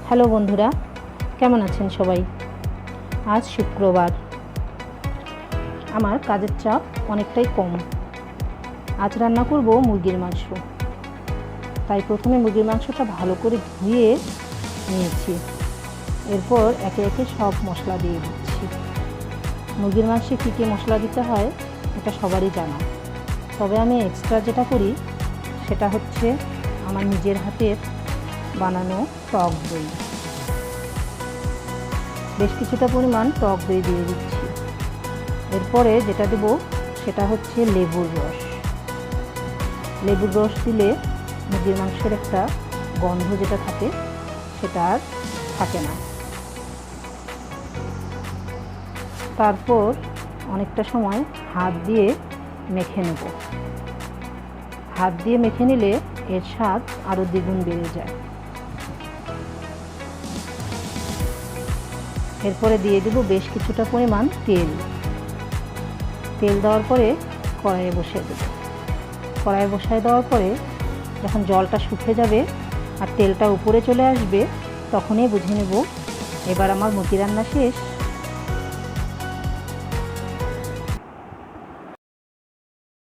Hello বন্ধুরা, কেমন আছেন সবাই? আজ শুক্রবার, আমার কাজের চাপ অনেকটাই কম। আজ রান্না করব মুরগির মাংস। তাই প্রথমে মুরগির মাংসটা ভালো করে ধুয়ে নিয়েছি। এরপর একে একে সব মশলা দিয়ে দিচ্ছি। মুরগির মাংসে কী কী মশলা দিতে হয় এটা সবারই জানা, তবে আমি এক্সট্রা যেটা করি সেটা হচ্ছে আমার নিজের হাতের বানানো টক দই। বেশ কিছুটা পরিমাণ টক দই দিয়ে দিচ্ছি। এরপরে যেটা দেব সেটা হচ্ছে লেবুর রস। লেবুর রস দিলে মুরগির মাংসের একটা গন্ধ যেটা থাকে সেটা আর থাকে না। তারপর অনেকটা সময় হাত দিয়ে মেখে নেব। হাত দিয়ে মেখে নিলে এর স্বাদ আরও দ্বিগুণ বেড়ে যায়। এরপরে দিয়ে দেব বেশ কিছুটা পরিমাণ তেল। তেল দেওয়ার পরে কড়াইয়ে বসিয়ে দেব। কড়াইয়ে বসায় দেওয়ার পরে যখন জলটা শুকিয়ে যাবে আর তেলটা উপরে চলে আসবে, তখনই বুঝে নেব এবার আমার মুরগি রান্না শেষ।